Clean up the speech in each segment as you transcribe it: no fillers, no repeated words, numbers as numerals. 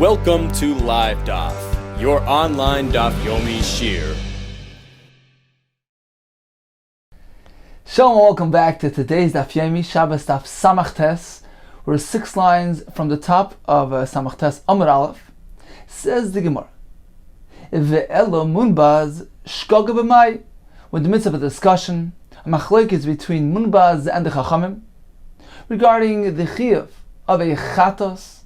Welcome to Live Daf, your online Daf Yomi Shir. Shalom, welcome back to today's Daf Yomi Shabbos Daf Samach Tes. We're 6 lines from the top of Samach Tes Amud Aleph. Says the Gemara, Ve'elo munbaz shkoga b'mai. We're in the midst of a discussion, a machlokes between munbaz and the Chachamim regarding the chiyuv of a chatos,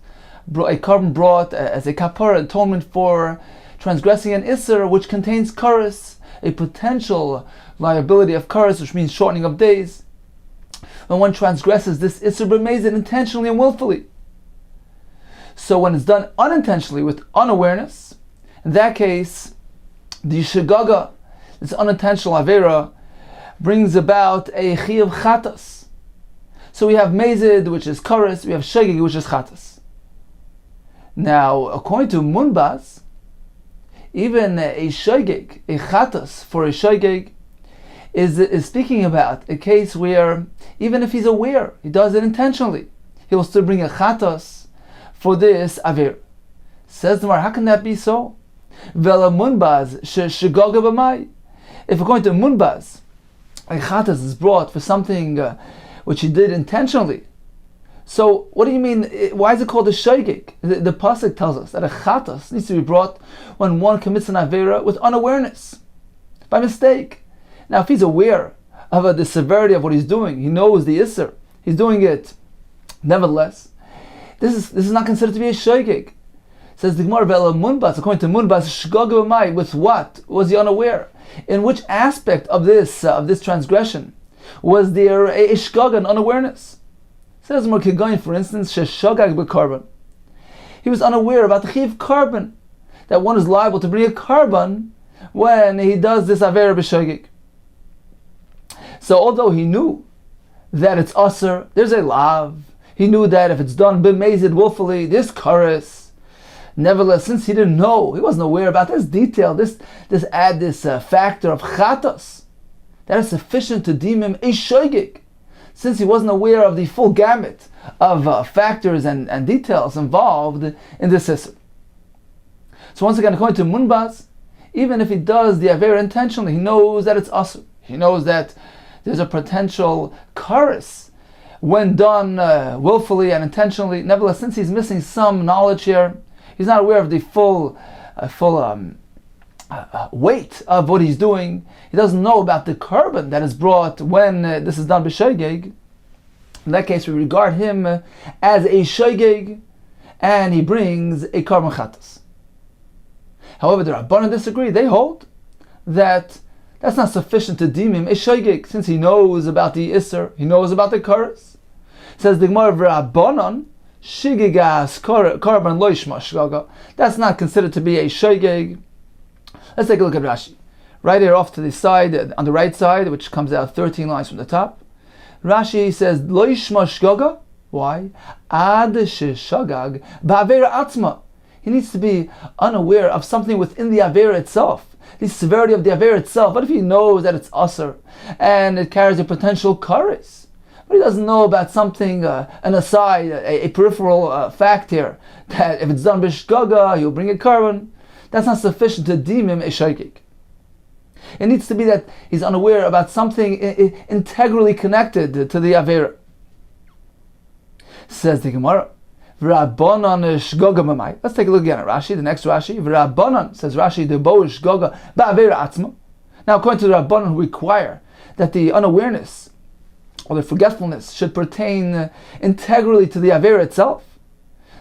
a carbon brought as a kapara atonement for transgressing an isser which contains kares, a potential liability of kares, which means shortening of days. When one transgresses this isser b'mezid intentionally and willfully. So when it's done unintentionally with unawareness, in that case, the shagaga, this unintentional avera, brings about a chiyuv chatas. So we have mezid, which is kares, we have shagig, which is chatas. Now, according to Munbaz, even a shogeg, a chatas for a shogeg, is speaking about a case where even if he's aware, he does it intentionally, he will still bring a chatas for this aver. Says the Mar, how can that be so? Vela Munbaz shegaga b'mai. If according to Munbaz, a chatas is brought for something which he did intentionally. So, what do you mean? Why is it called a shogeg? The pasuk tells us that a chatas needs to be brought when one commits an avera with unawareness, by mistake. Now, if he's aware of the severity of what he's doing, he knows the isser, he's doing it. Nevertheless, this is not considered to be a shogeg. Says the Gemara, Vela Munbaz, according to Munbaz, shgaga b'mai, with what was he unaware? In which aspect of this transgression was there a shgaga, an unawareness? Says Merkigain, for instance, sheshagag b'karban. He was unaware about the chiv karban, that one is liable to bring a karban when he does this aver b'shogeg. So although he knew that it's aser, there's a lav. He knew that if it's done b'mezid willfully, this kares. Nevertheless, since he didn't know, he wasn't aware about this detail, this factor of chatos, that is sufficient to deem him a shogeg. Since he wasn't aware of the full gamut of factors and details involved in this issur. So once again, according to Munbaz, even if he does the aver intentionally, he knows that it's asur. He knows that there's a potential kares when done willfully and intentionally. Nevertheless, since he's missing some knowledge here, he's not aware of the full weight of what he's doing. He doesn't know about the carbon that is brought when this is done b'shogeg. In that case, we regard him as a shogeg, and he brings a carbon chatas. However, the Rabbanan disagree. They hold that that's not sufficient to deem him a shogeg, since he knows about the isser, he knows about the kares. Says the Gemara, Rabbanan shigigas carbon loishma shgaga. That's not considered to be a shogeg. Let's take a look at Rashi. Right here off to the side, on the right side, which comes out 13 lines from the top. Rashi says, Lo yishma shgaga. Why? Ad sheshagag ba'avera atzma. He needs to be unaware of something within the avera itself, the severity of the avera itself. What if he knows that it's aser and it carries a potential kares? But he doesn't know about something, an aside, a peripheral fact here, that if it's done b'shgaga, he'll bring a carbon. That's not sufficient to deem him a shogeg. It needs to be that he's unaware about something integrally connected to the avera. Says the Gemara, V'Rabbanan shgaga b'mai. Let's take a look again at Rashi, the next Rashi. V'Rabbanan, says Rashi, the bo shgaga ba'avera atzma. Now, according to the Rabbanan, who require that the unawareness or the forgetfulness should pertain integrally to the avera itself.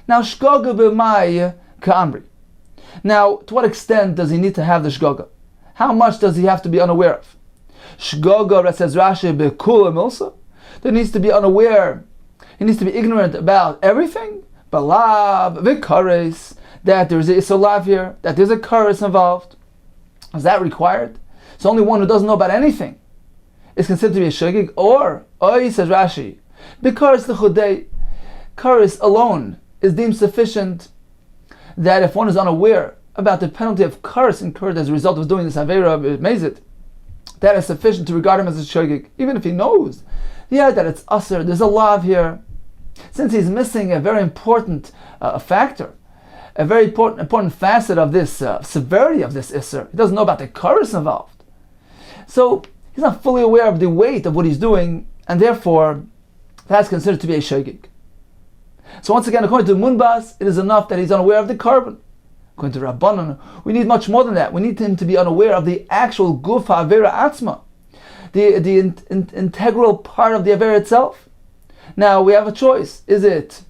Now, shgaga b'mai ka'amri. Now, to what extent does he need to have the shgaga? How much does he have to be unaware of? Shgaga, says Rashi, bekula milsa. There needs to be unaware. He needs to be ignorant about everything. Balav, vikares, that there's a isolav here, that there's a kares involved. Is that required? So only one who doesn't know about anything is considered to be a shogeg. Or, says Rashi, because the chudei, kares alone is deemed sufficient, that if one is unaware about the penalty of kares incurred as a result of doing this avera mezid, that is sufficient to regard him as a shogeg, even if he knows, that it's aser, there's a lav here. Since he's missing a very important factor, a very important facet of this severity of this Isser. He doesn't know about the kares involved. So he's not fully aware of the weight of what he's doing, and therefore that's considered to be a shogeg. So once again, according to Munbas, it is enough that he's unaware of the carbon. According to Rabbanan, we need much more than that. We need him to be unaware of the actual guf ha'avera atzma, the integral part of the avera itself. Now we have a choice. Is it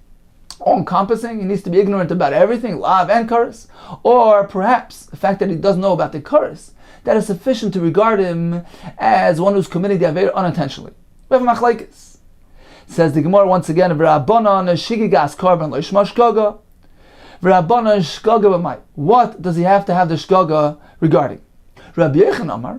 all-encompassing? He needs to be ignorant about everything, lav and kares, or perhaps the fact that he doesn't know about the kares, that is sufficient to regard him as one who's committing the avera unintentionally. We have a machlekes. Says the Gemara once again, "V'Rabbanan shigigas carbon loishma shgaga." V'Rabbanan shgaga b'may. What does he have to have the shgaga regarding? Rabbi Yechon Amar,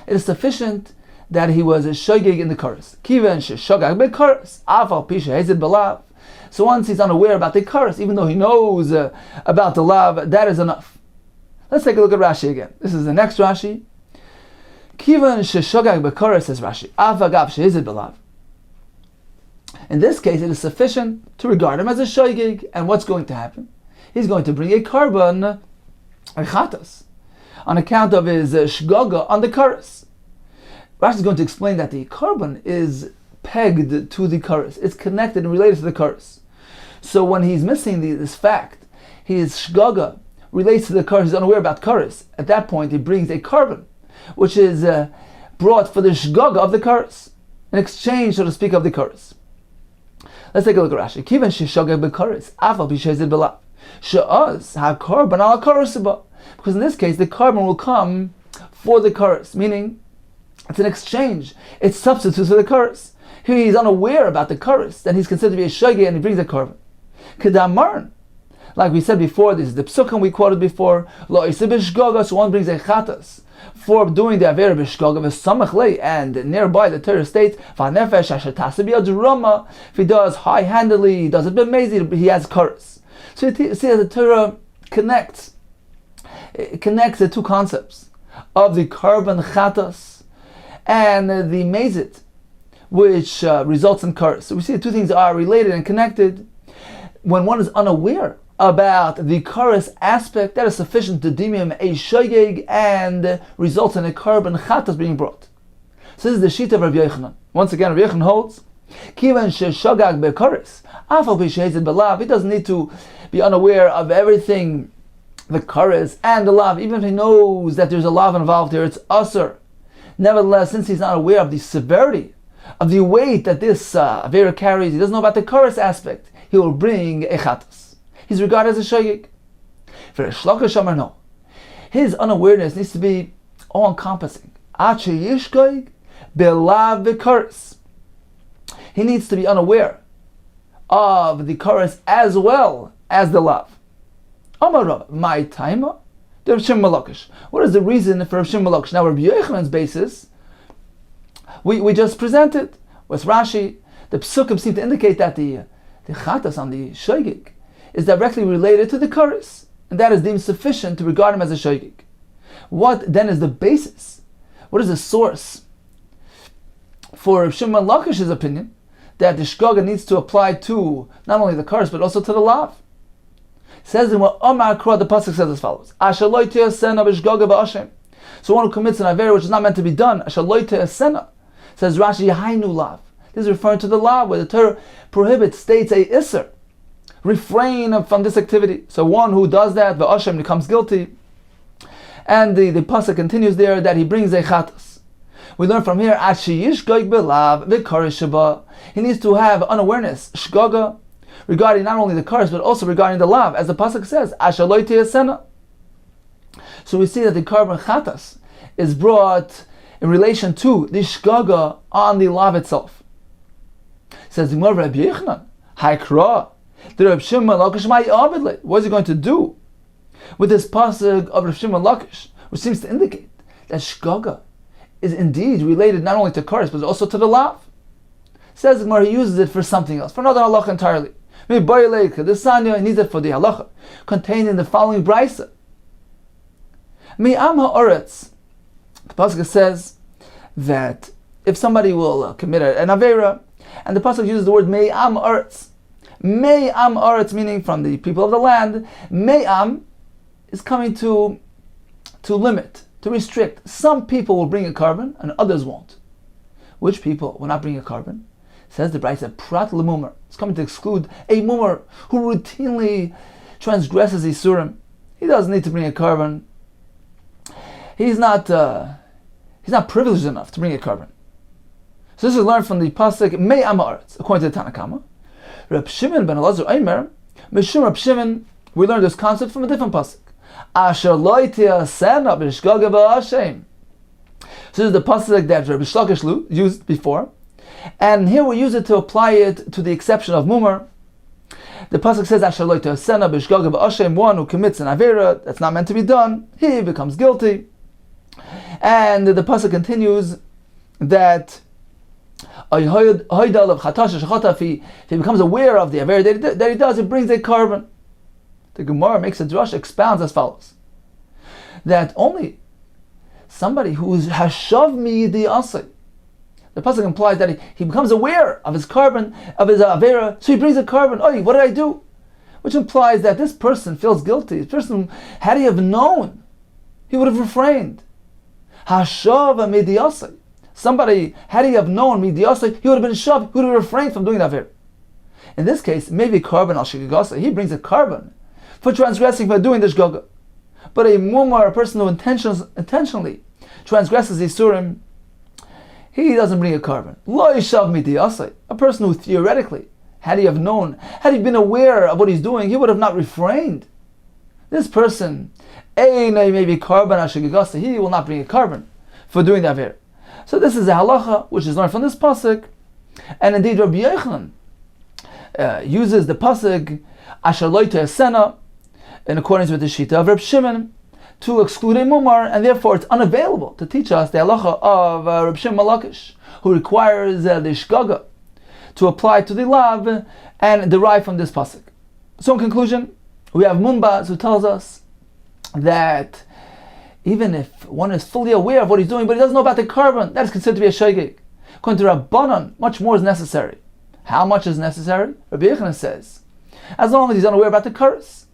it is sufficient that he was a shogeg in the kares. Kiven sheshogag b'kares, afal pisha hezid b'lav. So once he's unaware about the kares, even though he knows about the lav, that is enough. Let's take a look at Rashi again. This is the next Rashi. Kiven sheshogag b'kares, says Rashi, afal gav shehezid b'lav. In this case, it is sufficient to regard him as a shogeg, and what's going to happen? He's going to bring a carbon, a chatas, on account of his shgaga on the kares. Rashi is going to explain that the carbon is pegged to the kares. It's connected and related to the kares. So when he's missing this fact, his shgaga relates to the kares, he's unaware about kares. At that point, he brings a carbon, which is brought for the shgaga of the kares, in exchange, so to speak, of the kares. Let's take a look at Rashi. Kiven sheshogeg b'kares, afal b'shezid b'lav. She'az ha'karban al kares. Because in this case, the carbon will come for the kares, meaning it's an exchange. It substitutes for the kares. Here he is unaware about the kares, then he's considered to be a shogeg, and he brings a carbon. Kedamarn, like we said before, this is the psukim we quoted before. Lo iseh b'shgaga, so one brings a chatas for doing the avera b'shgaga v'samach lei, and nearby the Torah states v'nefesh asher taseh b'yad rama. If he does high-handedly, he does it b'mezid, he has kares. So you see that the Torah connects the two concepts of the carbon chatas and the mezid, which results in kares. So we see the two things are related and connected. When one is unaware about the kares aspect, that is sufficient to deem him a shogeg and results in a carbon chatas being brought. So this is the sheet of Rabbi Yochanan. Once again, Rabbi Yochanan holds, Kivan sheshogag bekares, afal b'shehezid b'lav. He doesn't need to be unaware of everything, the kares and the lav, even if he knows that there's a lav involved here, it's usur. Nevertheless, since he's not aware of the severity, of the weight that this avera carries, he doesn't know about the kares aspect, he will bring a chatas. He's regarded as a shogeg. For a shloka shomer, no. His unawareness needs to be all-encompassing. Ache yishgoig belav v'kares. He needs to be unaware of the kares as well as the lav. Amar Rav, my taima, the Rav Shimon Malakish. What is the reason for Rav Shimon Malakish? Now, Rabbi Yochanan's basis, we just presented with Rashi. The psukim seem to indicate that the chatas on the shogeg is directly related to the kares, and that is deemed sufficient to regard him as a shogeg. What then is the basis? What is the source for Rav Shimon Lakish's opinion that the shgaga needs to apply to not only the kares but also to the lav? It says in what Omar Kra, the pasuk says as follows: Asher lo te'asena b'shgaga b'ashem. So one who commits an avera which is not meant to be done, Asher lo te'asena, says Rashi, Hainu lav. This is referring to the law where the Torah prohibits, states a isser. Refrain from this activity. So one who does that, the Hashem becomes guilty. And the pasuk continues there that he brings a chatas. We learn from here, he needs to have unawareness, shgaga, regarding not only the kares but also regarding the lav, as the pasuk says, ashaloi te'asena. So we see that the carbon chatas is brought in relation to the shgaga on the lav itself. Says the Gemara, Rabbi Yochanan, Haikra, the Rabbi Shimon Lakish, what is he going to do with this pasuk of Rabbi Shimon Lakish, which seems to indicate that shgaga is indeed related not only to kares but also to the lav? Says the Gemara, he uses it for something else, for another halacha entirely. The Sanya, he needs it for the halacha contained in the following brisa. Mi'am ha'oretz, the pasuk says that if somebody will commit an avera, and the pasuk uses the word me'am ha'oretz, Me'am aretz, meaning from the people of the land. Me'am is coming to limit, to restrict. Some people will bring a carbon and others won't. Which people will not bring a carbon? Says the Brayta, prat lemumar. It's coming to exclude a mumar who routinely transgresses Isurim. He doesn't need to bring a carbon. He's not privileged enough to bring a carbon. So this is learned from the pasuk Me'am Haaretz, according to the Tanakama. Reb Shimon ben Elazar Eimer, Mishum Reb Shimon, we learned this concept from a different pasuk. Asher lo tiasena b'shgaga b'Hashem. So this is the pasuk that Rabbi Shlakish used before, and here we use it to apply it to the exception of mumar. The pasuk says Asher lo tiasena b'shgaga b'Hashem, one who commits an avera that's not meant to be done, he becomes guilty. And the pasuk continues that if he becomes aware of the avera that he does, he brings a carbon. The Gemara makes a drush, expounds as follows: that only somebody who is hashav miyidi asay, the pasuk implies that he becomes aware of his carbon, of his avera, so he brings a carbon. Oh, what did I do? Which implies that this person feels guilty. This person, had he have known, he would have refrained. Hashav miyidi asay. Somebody, had he have known midiyasai, he would have been shav, he would have refrained from doing that avera. In this case, maybe carbon al shigigasa, he brings a carbon for transgressing, for doing the shgaga. But a mumar, a person who intentionally transgresses Isurim, he doesn't bring a carbon. Lo yishav midiyasai, a person who theoretically, had he have known, had he been aware of what he's doing, he would have not refrained. This person, maybe carbon al shigigasa, he will not bring a carbon for doing the avera. So this is a halacha which is learned from this pasuk, and indeed Rabbi Yochanan uses the pasuk Asher lo tiasena in accordance with the shita of Reb Shimon to exclude a mumar, and therefore it's unavailable to teach us the halacha of Reb Shimon Malakish, who requires the shgaga to apply to the lav and derive from this pasuk. So in conclusion, we have Munbaz who tells us that even if one is fully aware of what he's doing, but he doesn't know about the carbon, that is considered to be a shogeg. According to Rabbanan, much more is necessary. How much is necessary? Rabbi Yochanan says, as long as he's unaware about the curse.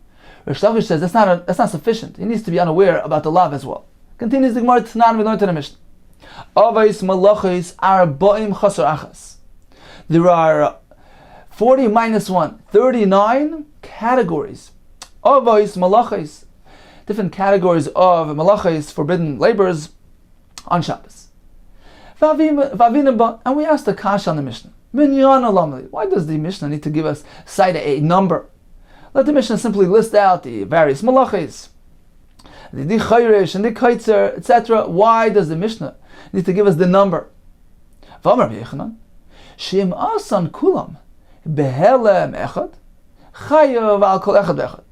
Rish Lakish says that's not sufficient. He needs to be unaware about the lav as well. Continues the Gemara Tanan, we learned in the Mishnah. Avos malachos arba'im chasar achas. There are 40 minus 1, 39 categories. Avos malachos, different categories of malachos, forbidden labors, on Shabbos. And we asked the kasha on the Mishnah. Why does the Mishnah need to cite a number? Let the Mishnah simply list out the various malachos, the chayresh and the kaitzer, etc. Why does the Mishnah need to give us the number? The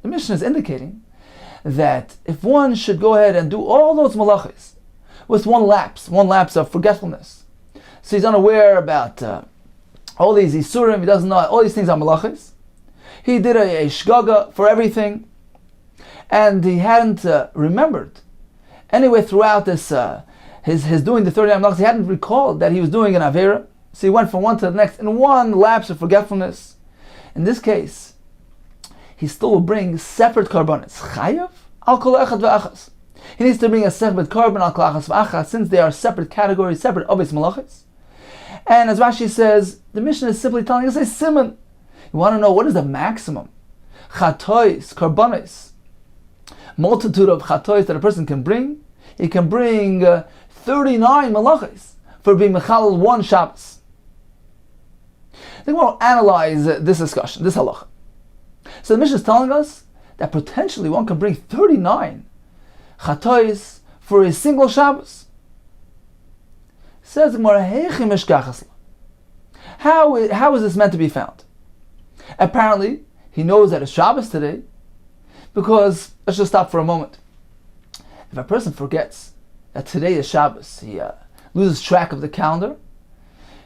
Mishnah is indicating that if one should go ahead and do all those malachos with one lapse of forgetfulness, so he's unaware about all these isurim, he doesn't know all these things are malachos, he did a shgaga for everything, and he hadn't remembered anyway throughout this his doing the 39 malachos, he hadn't recalled that he was doing an avera, so he went from one to the next in one lapse of forgetfulness. In this case, he still will bring separate karbonis. Chayav al kol echad ve'achas. He needs to bring a separate carbon al kol echad ve'achas, since they are separate categories, separate obvious malachos. And as Rashi says, the Mishnah is simply telling us a simon. You want to know what is the maximum chatois, karbonis, multitude of chatois that a person can bring? He can bring 39 malachos for being mechalel one Shabbos. I think we'll analyze this discussion, this halacha. So the Mishnah is telling us that potentially one can bring 39 chatois for a single Shabbos. Says the Gemara, how is this meant to be found? Apparently, he knows that it's Shabbos today, because, let's just stop for a moment. If a person forgets that today is Shabbos, he loses track of the calendar,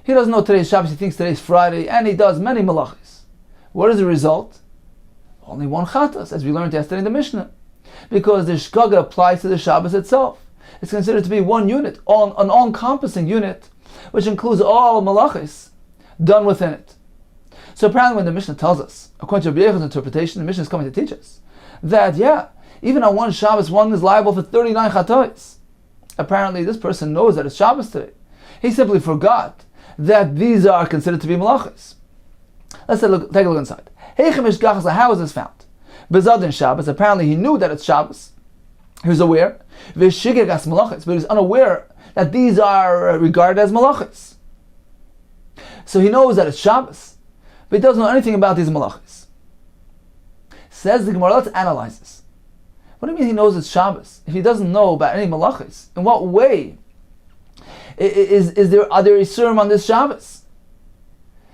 he doesn't know today is Shabbos, he thinks today is Friday, and he does many malachis. What is the result? Only one chatas, as we learned yesterday in the Mishnah. Because the shgaga applies to the Shabbos itself. It's considered to be one unit, an all-encompassing unit, which includes all malachis done within it. So apparently when the Mishnah tells us, according to Rabbi Yechon's interpretation, the Mishnah is coming to teach us that, even on one Shabbos, one is liable for 39 chatois. Apparently this person knows that it's Shabbos today. He simply forgot that these are considered to be malachas. Let's take a look inside. How is this found? Bezadin Shabbos, apparently he knew that it's Shabbos. He was aware. But he was unaware that these are regarded as malachas. So he knows that it's Shabbos, but he doesn't know anything about these malachas. Says the Gemara, let's analyze this. What do you mean he knows it's Shabbos? If he doesn't know about any malachas, in what way are there Isurim on this Shabbos?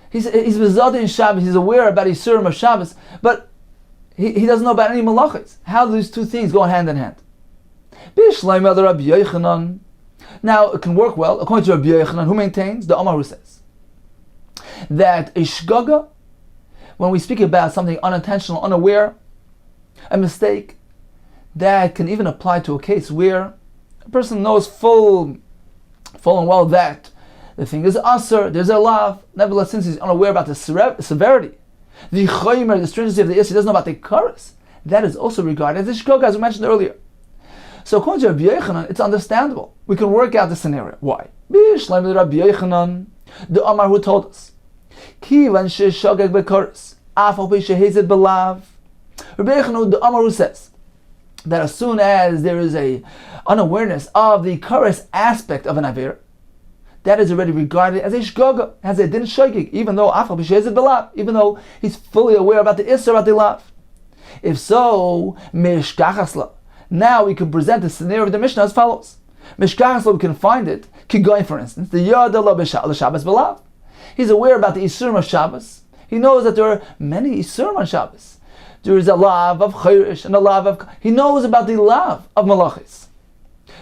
He's bezadin Shabbos, he's aware about Isurim of Shabbos, but he doesn't know about any malachas. How do these two things go hand in hand? Now it can work well, according to Rabbi Yochanan, who maintains, the Omar who says, that a shgaga, when we speak about something unintentional, unaware, a mistake, that can even apply to a case where a person knows full and well that the thing is asur, there's a lav, nevertheless since he's unaware about the severity, the chaymer, the stringency of the issue, he doesn't know about the karas, that is also regarded as a shgaga, as we mentioned earlier. So according to Rabbi Yochanan, it's understandable. We can work out the scenario. Why? Rabbi Yochanan, the Amar who told us, Kivan sheshogeg bekaras, afal pi shehezed belav. Rabbi Yochanan, the Amar who says that as soon as there is a unawareness of the karas aspect of an aver, that is already regarded as a shgaga, has a din shogeg, even though afal pi shehezed belav, even though he's fully aware about the isser, about the lav. If so, mishkachasla. Now we can present the scenario of the Mishnah as follows. Mishkachasla, we can find it, Kigoin for instance, the Yada Shabbos Belav. He's aware about the Isurim of Shabbos. He knows that there are many Isurim on Shabbos. There is a lav of Chayrish and a lav of... He knows about the lav of Malachis.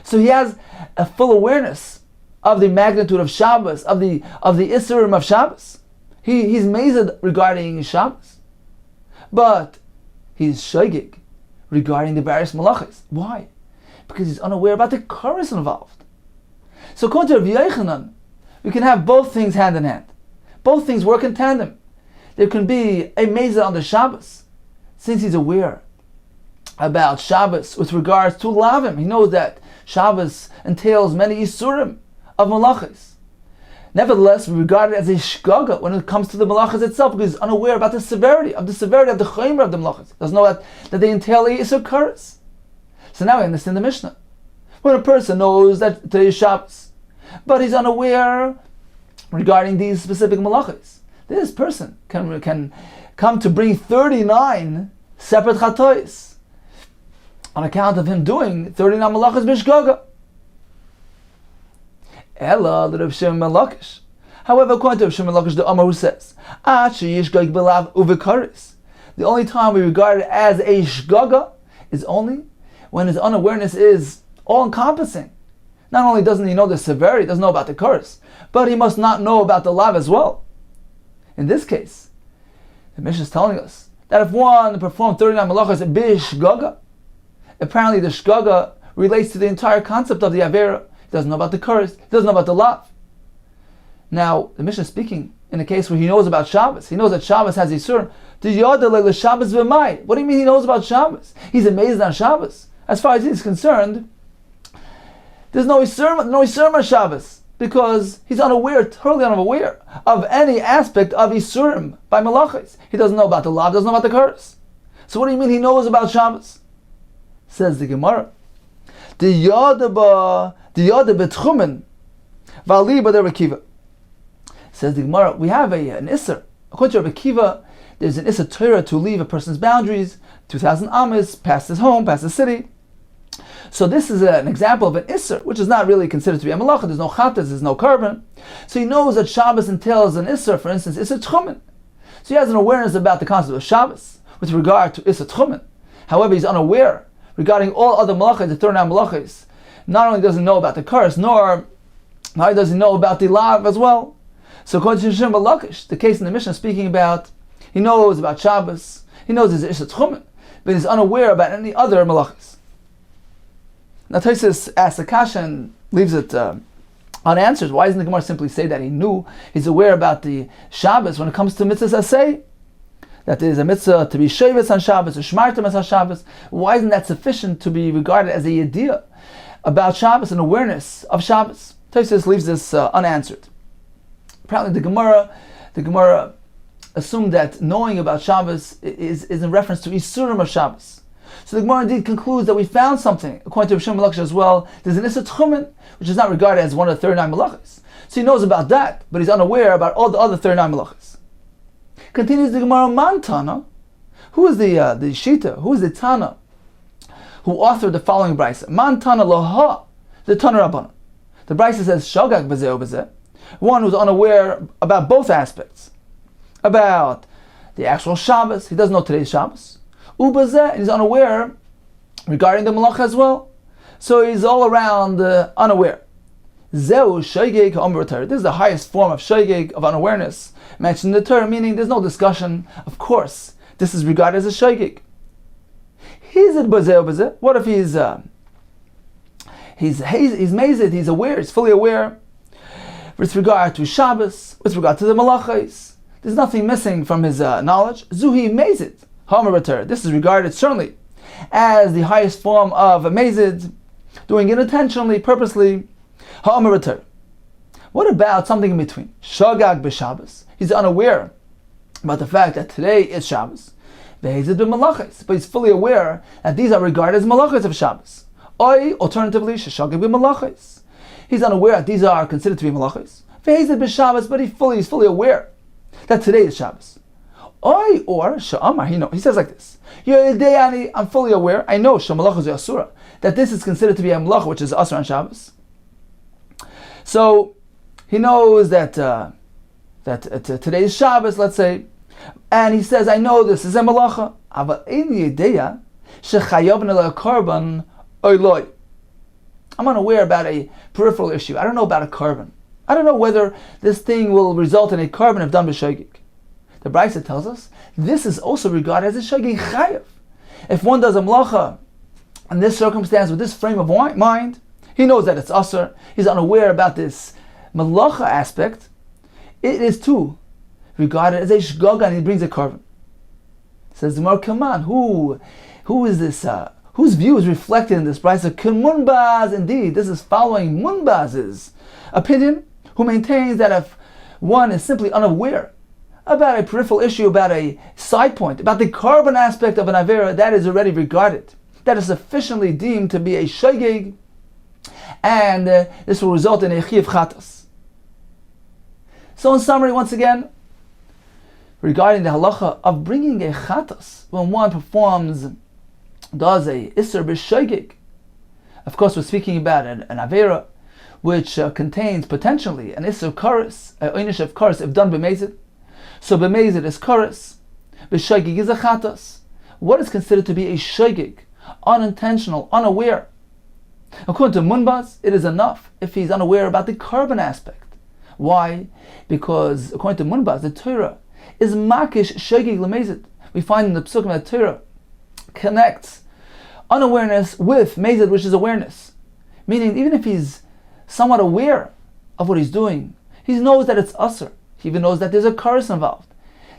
So he has a full awareness of the magnitude of Shabbos, of the Isurim of Shabbos. He's mazed regarding Shabbos. But he's shogeg regarding the various malachas. Why? Because he's unaware about the karas involved. So according to Rabbi Yochanan, we can have both things hand in hand. Both things work in tandem. There can be a mezah on the Shabbos, since he's aware about Shabbos with regards to lavim. He knows that Shabbos entails many isurim of malachas. Nevertheless, we regard it as a shgaga when it comes to the malachas itself, because he's unaware about the severity of the chaymer of the malachas. Doesn't know that they entail a isur karas. So now we understand the Mishnah. When a person knows that today is Shabbos, but he's unaware regarding these specific malachas, this person can come to bring 39 separate chatois on account of him doing 39 malachas b'shgaga. Ella the Rav Shimon ben Lakish. However, according to Rav Shimon ben Lakish, the Amar who says, the only time we regard it as a shgaga is only when his unawareness is all-encompassing. Not only doesn't he know the severity, doesn't know about the curse, but he must not know about the lav as well. In this case, the Mishnah is telling us that if one performed 39 malachas b'shgaga, apparently the shgaga relates to the entire concept of the avera. He doesn't know about the curse, he doesn't know about the lav. Now, the Mishnah is speaking in a case where he knows about Shabbos. He knows that Shabbos has Yisur. Shabbos v'mai. What do you mean he knows about Shabbos? He's amazed on Shabbos. As far as he's concerned, there's no Yisur on Shabbos, because he's totally unaware of any aspect of Yisurim by Malachis. He doesn't know about the lav, doesn't know about the curse. So what do you mean he knows about Shabbos? Says the Gemara, the Yada betchumen v'ali b'der Akiva. Says the Gemara, we have an Isser. According to Rabbi Akiva, there's an Isser Torah to leave a person's boundaries, 2,000 amas, past his home, past his city. So this is an example of an Isser, which is not really considered to be a malacha. There's no chatas, there's no carbon. So he knows that Shabbos entails an Isser, for instance, Isser Tchumen. So he has an awareness about the concept of Shabbos with regard to Isser Tchumen. However, he's unaware regarding all other malachas, the 39 malachas. Not only does he know about the curse, nor does he know about the lav as well. So according to Shimon ben Lakish, the case in the Mishnah speaking about, he knows about Shabbos, he knows his Isser Tchumen, but he's unaware about any other malachas. Now Tosfos asks a kasha and leaves it unanswered. Why doesn't the Gemara simply say that he knew, he's aware about the Shabbos when it comes to mitzvahs asay? That there is a mitzvah to be shevis on Shabbos, or shmartim on Shabbos. Why isn't that sufficient to be regarded as a yediyah about Shabbos and awareness of Shabbos? Tosfos leaves this unanswered. Apparently the Gemara assumed that knowing about Shabbos is in reference to Isurim of Shabbos. So the Gemara indeed concludes that we found something, according to Rav Shimon Malachas as well. There's an Issa Tchumen, which is not regarded as one of the 39 Malachas. So he knows about that, but he's unaware about all the other 39 Malachas. Continues the Gemara, Man Tana, who is the Shita, who is the Tana, who authored the following Brisa? Man Tana Loha, the Tana Rabbana. The Brisa says, Shagag B'zeh B'zeh, one who's unaware about both aspects. About the actual Shabbos, he doesn't know today's Shabbos. Ubazeh, and he's unaware regarding the Malacha as well. So he's all around unaware. Zeu Shaygeg Ha'omer Torah. This is the highest form of Shaygeg, of unawareness, mentioned in the Torah, meaning there's no discussion. Of course, this is regarded as a Shaygeg. He's at Bazeh Ubazeh. What if he's mazed, he's aware, he's fully aware with regard to Shabbos, with regard to the Malachos. There's nothing missing from his knowledge. Zuhi Mazid, Homer Torah. This is regarded certainly as the highest form of Mazid, doing it intentionally, purposely. Homer Torah. What about something in between? Shagag b'Shabbos. He's unaware about the fact that today is Shabbos. Ve'ezid b'Malachos. But he's fully aware that these are regarded as Malachos of Shabbos. Or alternatively, Shagag b'Malachos. He's unaware that these are considered to be Malachos. Ve'ezid b'Shabbos, but he's fully aware that today is Shabbos. Or Sha'amar, he says like this: I'm fully aware, I know Shamalachos Asura, that this is considered to be a malach which is Asur on Shabbos. So he knows that today is Shabbos, let's say, and he says, I know this is a malacha. I'm unaware about a peripheral issue. I don't know about a carbon. I don't know whether this thing will result in a carbon if done b'shogeg. The Brisa tells us this is also regarded as a shogeg chayav. If one does a melacha in this circumstance with this frame of mind, he knows that it's asur. He's unaware about this melacha aspect. It is too regarded as a shgaga, and he brings a carbon. Says the Gemara, come on, who is this? Whose view is reflected in this Brisa? Munbaz, indeed, this is following Munbaz's opinion, who maintains that if one is simply unaware about a peripheral issue, about a side point, about the carbon aspect of an avera, that is already regarded, that is sufficiently deemed to be a shogeg, and this will result in a chiyuv chatas. So in summary, once again, regarding the halacha of bringing a chatas, when one does a isser b'shogeg, of course we're speaking about an avera which contains potentially an isser kares, an einish of kares if done b'mezid. So b'mezid is kares, b'shogeg is a chatas. What is considered to be a shogeg? Unintentional, unaware. According to Munbaz, it is enough if he's unaware about the carbon aspect. Why? Because according to Munbaz, the Torah is makish shogeg l'mezid. We find in the Psukim that Torah connects unawareness with mezid, which is awareness. Meaning, even if he's somewhat aware of what he's doing, he knows that it's asur. He even knows that there's a kares involved.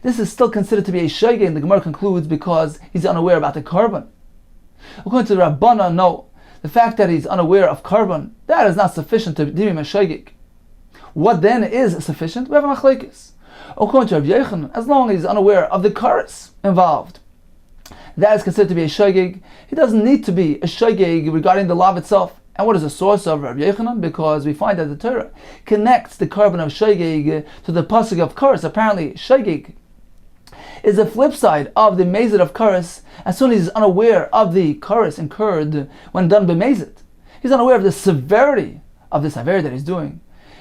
This is still considered to be a shogeg, and the Gemara concludes because he's unaware about the carbon. According to the Rabbana, no. The fact that he's unaware of carbon, that is not sufficient to deem him a shogeg. What then is sufficient? We have a machlekes. According to Rav Yochanan, as long as he's unaware of the kares involved, that is considered to be a shogeg. He doesn't need to be a shogeg regarding the law itself. And what is the source of Rav Yochanan? Because we find that the Torah connects the carbon of shogeg to the pasuk of kares. Apparently, shogeg is the flip side of the mezid of kares. As soon as he's unaware of the kares incurred when done b'mezid, he's unaware of the severity of this aver that he's doing.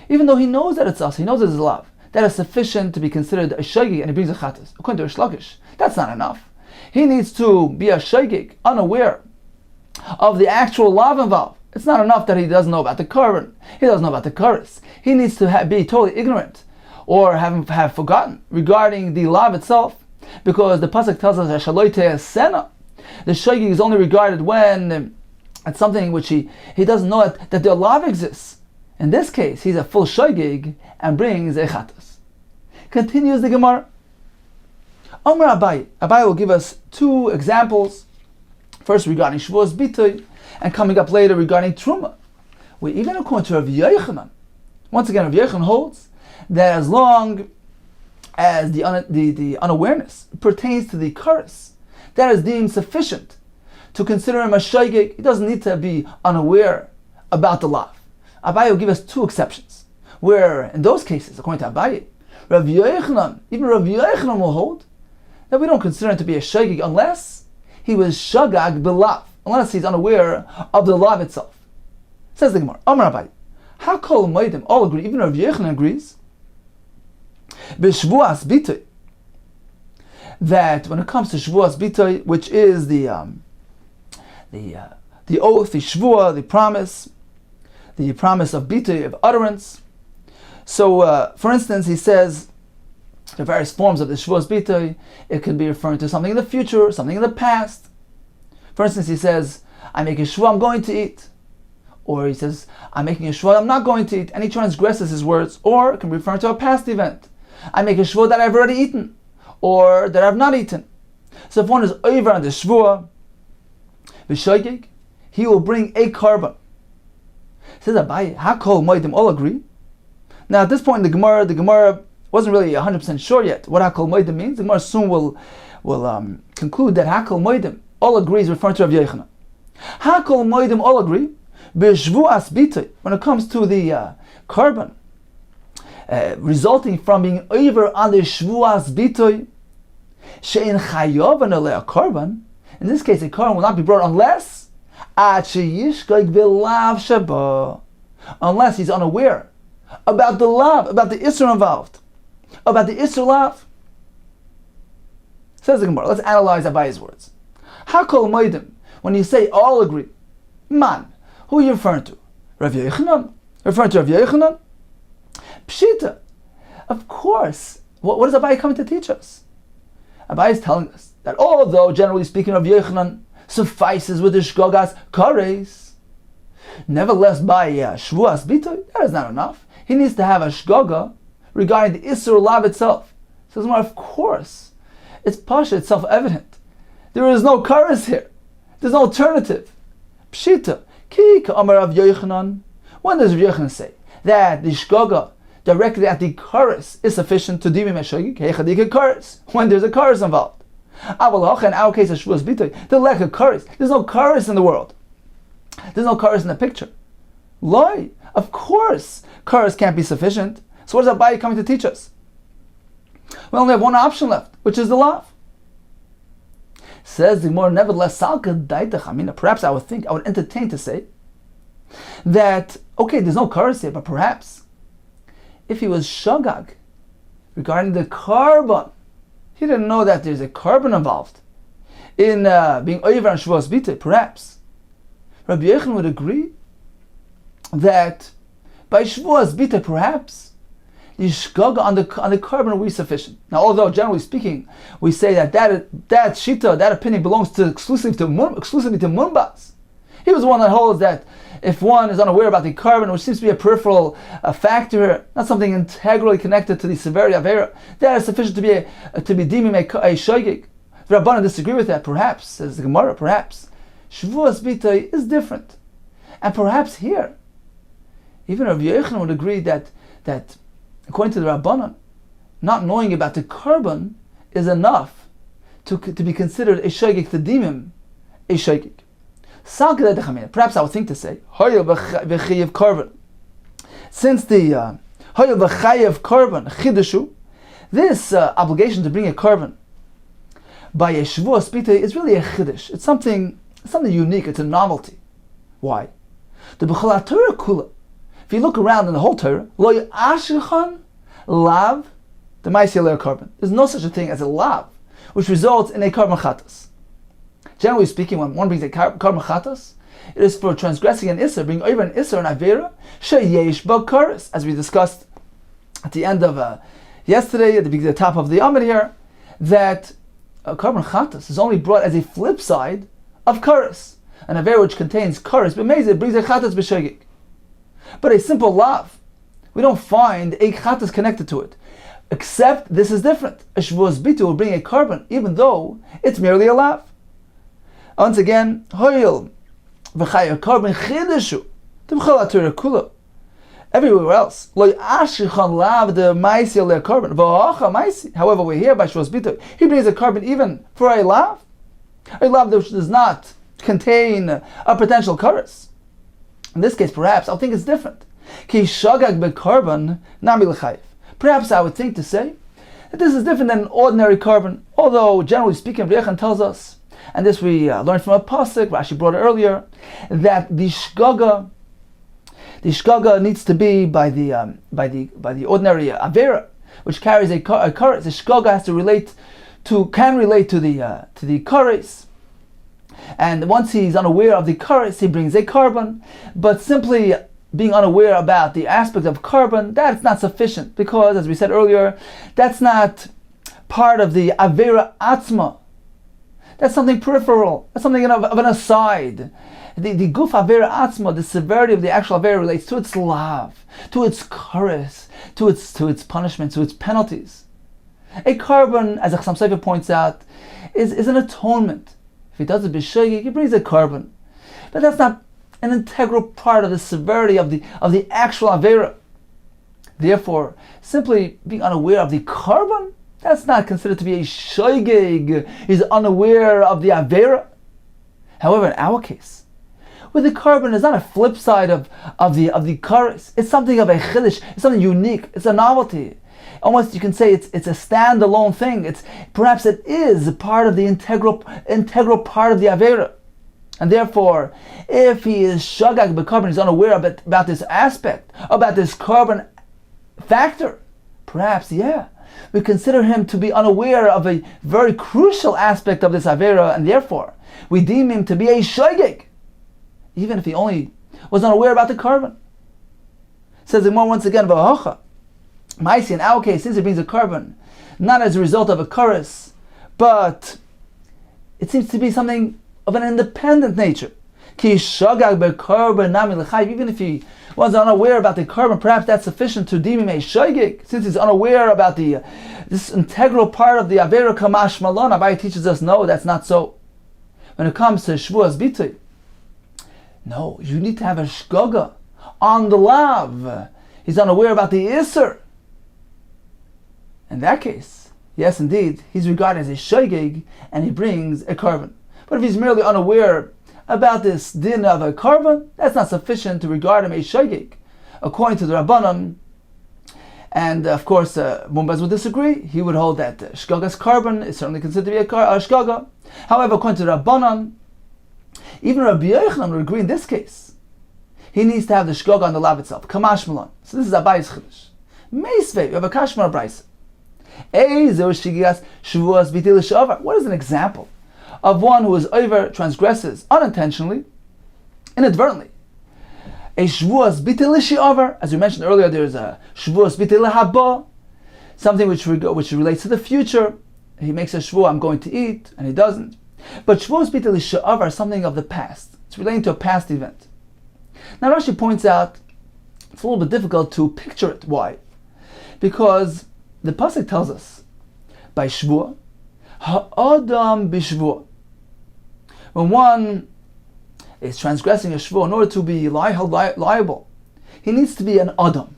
Even though he knows that it's us, he knows it's love, that is sufficient to be considered a shogeg, and he brings a chatas. According to Rish Lakish, that's not enough. He needs to be a shogeg, unaware of the actual lav involved. It's not enough that he doesn't know about the carbon. He doesn't know about the kares. He needs to be totally ignorant or have forgotten regarding the lav itself, because the pasuk tells us that sena, the shogeg is only regarded when it's something which he doesn't know that the lav exists. In this case, he's a full shogeg and brings a chatas. Continues the Gemara. Amar Abaye. Abaye will give us two examples. First regarding shvu'as bitoy, and coming up later regarding truma. We even according to Rav Yochanan. Once again, Rav Yochanan holds that as long as the unawareness pertains to the kares, that is deemed sufficient to consider him a shogeg. He doesn't need to be unaware about the lav. Abaye will give us two exceptions, where in those cases, according to Abaye, Rav Yochanan, even Rav Yochanan will hold that we don't consider him to be a shogeg unless he was shagag b'lav, unless he's unaware of the lav itself. Says the Gemara, Amar Abaye, how kol moedim all agree, even Rav Yochanan agrees, b'shvu'as bitoy, that when it comes to shvu'as bitoy, which is the oath, the shvu'ah, the promise of bitoy, of utterance. So, for instance, he says the various forms of the shvu'as bitoy. It can be referring to something in the future, something in the past. For instance, he says, "I make a shvu'ah, I'm going to eat," or he says, "I'm making a shvu'ah, I'm not going to eat," and he transgresses his words. Or it can be referring to a past event. I make a shvu'ah that I've already eaten, or that I've not eaten. So if one is over on the shvu'ah, v'shogeg, he will bring a korban. Says Abaye, how kol moedim all agree? Now at this point in the Gemara wasn't really 100% sure yet what hakol moedim means. The Gemara soon will conclude that hakol moedim all agree is referring to Rav Yochanan. Hakol moedim all agree b'shvu'as bitoy, when it comes to the korban resulting from being over on the shvu'as bitoy, she'in chayav alei a korban. In this case, a korban will not be brought unless unless he's unaware about the lav, about the isser involved, about the isser lav. Says the Gemara. Let's analyze Abaye's words. Hakol moedim, when you say all agree, man, who are you referring to? Rav Yochanan? Referring to Rav Yochanan? Pshita. Of course. What is Abaye coming to teach us? Abaye is telling us that although, generally speaking, Rav Yochanan suffices with the shgogas kares, nevertheless, by shvu'as bitoy, that is not enough. He needs to have a shgoga regarding the isur lav itself. Says more, of course, it's pasha, it's self-evident. There is no kares here. There's no alternative. Pshita, ki ka'amar Rav Yochanan. When does Rav Yochanan say that the shgoga directly at the kares is sufficient to dimim eshogig? Heichadika kares, when there's a kares involved. In our case of shvu'as bitoy, the lack of kares. There's no kares in the world. There's no kares in the picture. Lie. Of course, kares can't be sufficient. So what is Abaye coming to teach us? We only have one option left, which is the lav. Says the Gemara, nevertheless, perhaps I would entertain to say that, okay, there's no kares here, but perhaps if he was shagag regarding the korban, he didn't know that there's a korban involved in being over on shvu'as bitoy. Perhaps Rabbi Yochanan would agree that by shvu'as bitoy, perhaps the shgaga on the korban will be sufficient. Now, although generally speaking, we say that shita, that opinion belongs exclusively to Munbaz. He was the one that holds that if one is unaware about the korban, which seems to be a peripheral factor, not something integrally connected to the severity of error, that is sufficient to be deeming a shogeg. The Rabbanan disagree with that. Perhaps, says the Gemara, perhaps shvu'as bitoy is different, and perhaps here, even Rav Yochanan would agree that according to the Rabbanan, not knowing about the korban is enough to be considered a shogeg, to deem him a shogeg. Perhaps I would think to say, since the korban, this obligation to bring a korban by a shvu'as bitoy is really a chiddush. It's something unique. It's a novelty. Why? The b'chol Torah kula. If you look around in the whole Torah, lo yashichan lav the ma'aseh korban. There's no such a thing as a lav, which results in a korban chatas. Generally speaking, when one brings a korban chatas, it is for transgressing an isser, bringing over an isser, an avera, sheyesh ba kares, as we discussed at the end of yesterday, at the top of the Amid here, that a korban chatas is only brought as a flip side of kares. An avera which contains kares, but it brings a chatas b'shogeg. But a simple lav, we don't find a chatas connected to it. Except this is different. A shvuas bitul will bring a carbon, even though it's merely a lav. Once again, hoyil v'chayir carbon chidushu t'b'chol ha'torah kula. Everywhere else, lo yashichan lav the ma'isi le carbon v'hacha ma'isi. However, we're here by shvuas bitul. He brings a carbon even for a lav that does not contain a potential karas. In this case, perhaps I'll think it's different. Ki shagag be'carbon nami l'chayiv. Perhaps I would think to say that this is different than an ordinary carbon, although generally speaking, Rebbe tells us, and this we learned from a pasuk, Rashi brought it earlier, that the shgaga needs to be by the ordinary avera, which carries a kares. The shgaga has to can relate to the kares, and once he's unaware of the kares, he brings a carbon, but simply being unaware about the aspect of carbon, that's not sufficient, because, as we said earlier, that's not part of the avera atzma. That's something peripheral. That's something of an aside. The guf avera atzma, the severity of the actual avera, relates to its lav, to its kares, to its punishment, to its penalties. A carbon, as Chassam Sofer points out, is an atonement. If he does it b'shogeg, he brings a carbon, but that's not an integral part of the severity of the actual avera. Therefore, simply being unaware of the carbon, that's not considered to be a shogeg. He's unaware of the avera. However, in our case, where the carbon is not a flip side of the kares, it's something of a chiddush, it's something unique, it's a novelty. Almost you can say it's a standalone thing. Perhaps it is part of the integral part of the avera. And therefore, if he is shagag b'carbon, he's unaware about this aspect, about this carbon factor, perhaps, we consider him to be unaware of a very crucial aspect of this avera, and therefore, we deem him to be a shagag, even if he only was unaware about the carbon. Says the more once again, v'hacha ma'isi, in our case, since it brings a carbon, not as a result of a kares, but it seems to be something of an independent nature. Ki shagag be'carbon nami l'chayiv. Even if he was unaware about the carbon, perhaps that's sufficient to deem him a shogeg, since he's unaware about this integral part of the avera kamash malon. Abaye teaches us, no, that's not so. When it comes to shvuas bitul, no, you need to have a shgaga on the lav. He's unaware about the iser. In that case, yes, indeed, he's regarded as a shogeg, and he brings a carbon. But if he's merely unaware about this din of a carbon, that's not sufficient to regard him a shogeg. According to the Rabbanon, and of course Mumbaz would disagree, he would hold that shgaga's carbon is certainly considered to be a shgaga. However, according to the Rabbanon, even Rabbi Yochanan would agree in this case. He needs to have the shgaga on the lav itself, kamash malon. So this is Abaye's chiddush. Meisvei, you have a kashmar brayse. What is an example of one who is transgresses unintentionally, inadvertently? A shvuas bitul shi'avar, as we mentioned earlier, there is a shvuas bitul haba, something which relates to the future. He makes a shvuah, I'm going to eat, and he doesn't. But shvuas bitul shi'avar is something of the past. It's relating to a past event. Now Rashi points out it's a little bit difficult to picture it. Why? Because the pasuk tells us by shvuah, ha'adam b'shvuah. When one is transgressing a shvuah, in order to be liable, he needs to be an adam.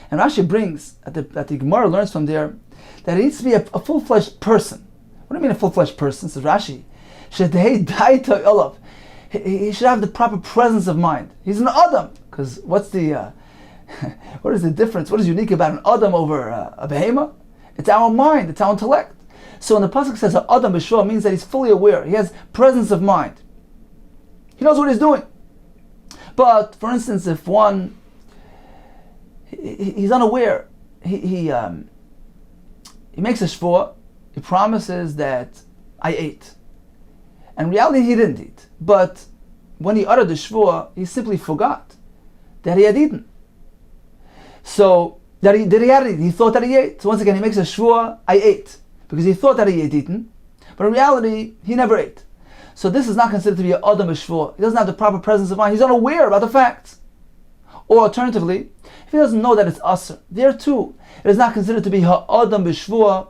And Rashi brings that the Gemara learns from there that he needs to be a full-fledged person. What do you mean a full-fledged person? Says Rashi, he should have the proper presence of mind. He's an adam, because what is the difference? What is unique about an adam over a behema? It's our mind, it's our intellect. So when the pasuk says adam b'shvuah, means that he's fully aware. He has presence of mind. He knows what he's doing. But for instance, if one he's unaware, he makes a shvuah, he promises that I ate. And in reality, he didn't eat. But when he uttered the shvuah, he simply forgot that he had eaten. So he thought that he ate. So once again, he makes a shvuah, I ate, because he thought that he had eaten, but in reality, he never ate. So this is not considered to be an adam b'shvuah. He doesn't have the proper presence of mind. He's unaware about the facts. Or alternatively, if he doesn't know that it's asr, there too, it is not considered to be ha'adam b'shvu'ah.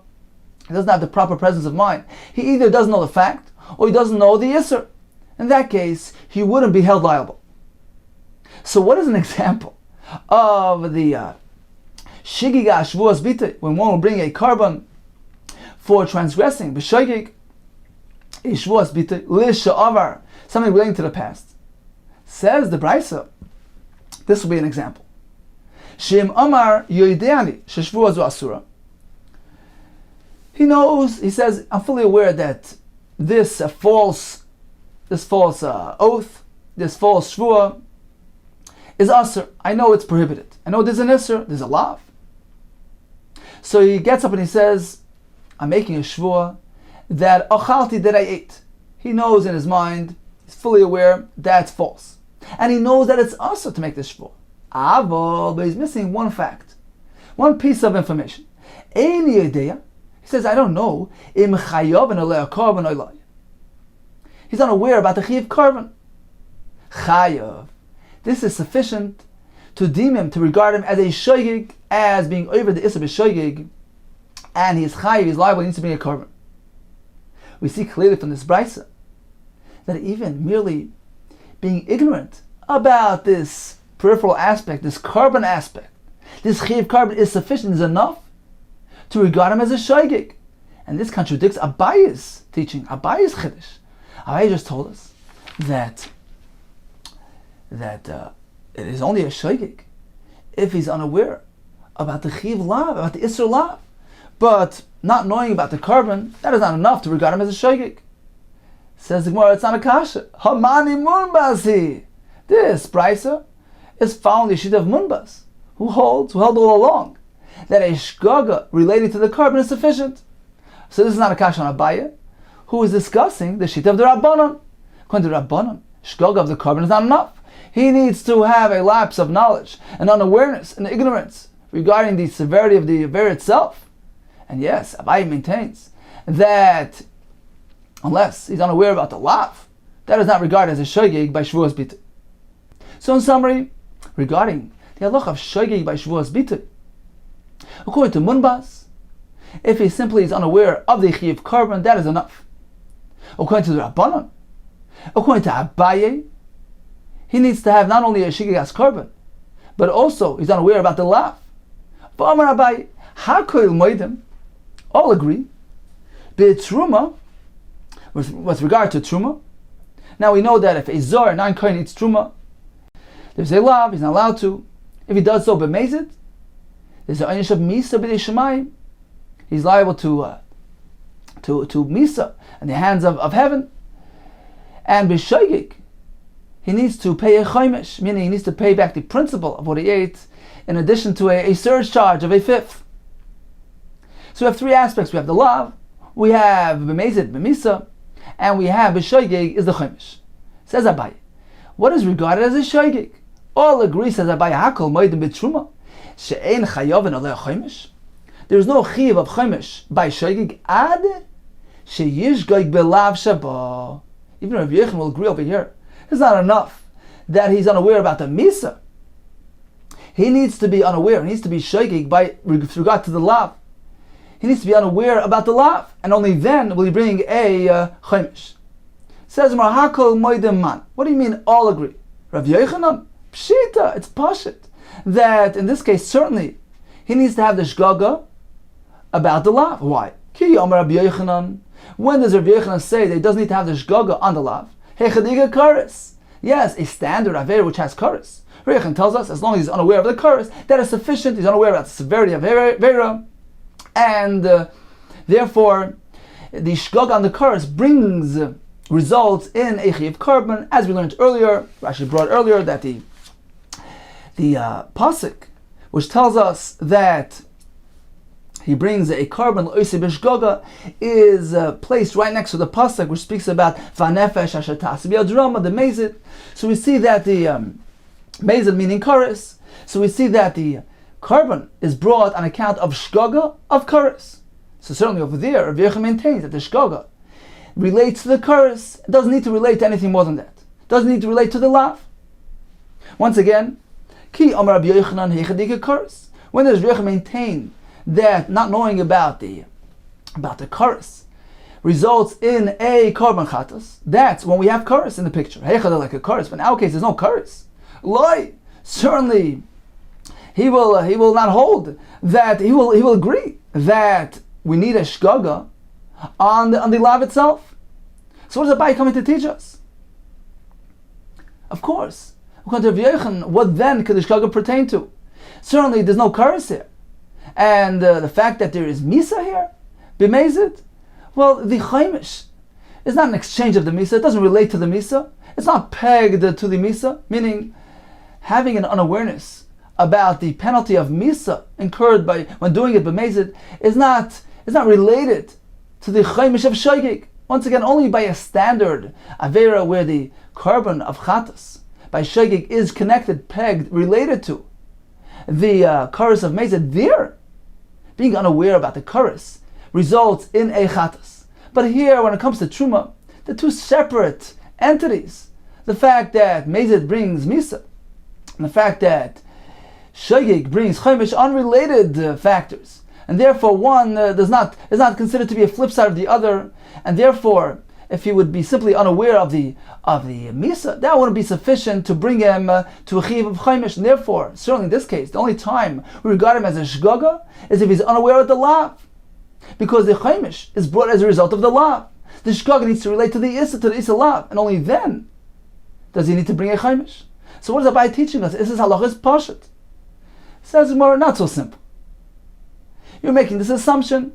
He doesn't have the proper presence of mind. He either doesn't know the fact, or he doesn't know the isser. In that case, he wouldn't be held liable. So what is an example of the shigiga shvu'as bitay, when one will bring a carbon for transgressing b'shogig a shvu'as bitay l'sha'avar, something relating to the past? Says the Brisa, this will be an example. Shem Amar yoideani sheshvu'ah zu asura. He knows, he says, I'm fully aware that this false oath, this false shvu'ah is asur. I know it's prohibited. I know there's an isser, there's a lav. So he gets up and he says, I'm making a shvu'ah that achalti, that I ate. He knows in his mind, he's fully aware that's false. And he knows that it's asur to make this shvu'ah. But he's missing one fact, one piece of information. Ein yedea. He says, I don't know. Im chayav and alei karban olai. He's unaware about the chiyuv karban. Chayav. This is sufficient to deem him, to regard him as a shoygig, as being over the isser b'shoygig, and he is chayav, he's liable, he needs to bring a karban. We see clearly from this brisa that even merely being ignorant about this peripheral aspect, this karban aspect, this chiyuv karban is sufficient, is enough to regard him as a shoygig. And this contradicts Abaye's teaching, Abaye's chiddush. Abaye just told us that it is only a shoygig if he's unaware about the chiyuv lav, about the isser lav. But not knowing about the carbon, that is not enough to regard him as a shoygig. Says the Gemara, it's not a kasha. Hamani munbasi. This brisa is found in the Shita of Munbas, who held all along that a shgaga relating to the carbon is sufficient. So this is not a kasha on Abaye, who is discussing the Shita of the Rabbanon. According to the Rabbanon, shgaga of the carbon is not enough. He needs to have a lapse of knowledge, an unawareness, an ignorance regarding the severity of the affair itself. And yes, Abaye maintains that unless he's unaware about the lav, that is not regarded as a shoygig by shvu'as bitay. So in summary, regarding the halacha of shoygig by shvu'as bitay, according to Munbas, if he simply is unaware of the chiyuv karban, that is enough. According to the Rabbanon, according to Abaye, he needs to have not only a shigigas karban, but also he's unaware about the lav. But Amar Abaye, hakoil moedim, all agree, b'truma, with regard to truma. Now we know that if a zor, non-kohen, eats truma, there's a lav, he's not allowed to. If he does so b'mezid, there's an einish of misa b'dei shemayim. He's liable to misa in the hands of heaven. And b'shoygig, he needs to pay a chaymish, meaning he needs to pay back the principal of what he ate, in addition to a surge charge of a fifth. So we have three aspects. We have the lav, we have b'mezid, b'misa, and we have b'shoygig is the chaymish. Says Abaye, what is regarded as a shoygig? All agree, says Abaye, hakol moedim b'truma, she'ein chayav and alei chaymish. There is no chiyuv of chaymish by shoygig ad sheyishgoig belav shaba. Even Rav Yechon will agree over here. It's not enough that he's unaware about the misa. He needs to be unaware. He needs to be shoygig with regard to the lav. He needs to be unaware about the lav, and only then will he bring a chaymish. Says Marhakol moedim man. What do you mean all agree? Rav Yochanan, pshita, it's pashit, that in this case certainly he needs to have the shgaga about the lav. Why? Ki Amar Rav Yochanan. When does Rav Yochanan say that he doesn't need to have the shgaga on the lav? Hechadiga kares. Yes, a standard aver which has kares. Rav Yochanan tells us as long as he's unaware of the kares, that is sufficient. He's unaware about the severity of vera, and therefore the shgaga on the kares results in a chiyuv karban, as we learned earlier. Rashi brought earlier that the pasuk, which tells us that he brings a karban l'oisei b'shgaga, is placed right next to the pasuk which speaks about v'nefesh asher ta'aseh b'yadrama, the mezid. So we see that the mezid meaning kares. So we see that the karban is brought on account of shgaga of kares. So certainly over there, Rav Yochanan maintains that the shgaga relates to the kares. It doesn't need to relate to anything more than that. It doesn't need to relate to the lav. Once again, Ki Amar Rabbi Yochanan Heichadika Karis. When does Rabbi Yochanan maintain that not knowing about the Karis results in a korban chatas? That's when we have Karis in the picture. Heichad like a Karis, but in our case there's no Karis. Loi, certainly he will not hold that. He will agree that we need a shgaga on the lav itself. So what is the Abai coming to teach us? Of course, according to Rabbi Yochanan, what then could the shgaga pertain to? Certainly there's no kares here. And the fact that there is misa here, b'mezid, well, the chaimish is not an exchange of the misa. It doesn't relate to the misa. It's not pegged to the misa, meaning having an unawareness about the penalty of misa incurred by when doing it b'mezid is not related to the chaimish of shaygig. Once again, only by a standard avera where the korban of chatas by shaygig is connected, pegged, related to the kares of mezid, there being unaware about the kares results in a chatas. But here, when it comes to truma, the two separate entities, the fact that mezid brings misa and the fact that shaygig brings chaimish, unrelated factors, and therefore one is not considered to be a flip side of the other, and therefore if he would be simply unaware of the misa, that wouldn't be sufficient to bring him to a chiv of chaimish. And therefore, certainly in this case, the only time we regard him as a shgaga is if he's unaware of the lav, because the chaimish is brought as a result of the lav. The shgaga needs to relate to the isa lav, and only then does he need to bring a chaimish. So what is Abai teaching us? This is halachas pashat. Says more, not so simple. You're making this assumption.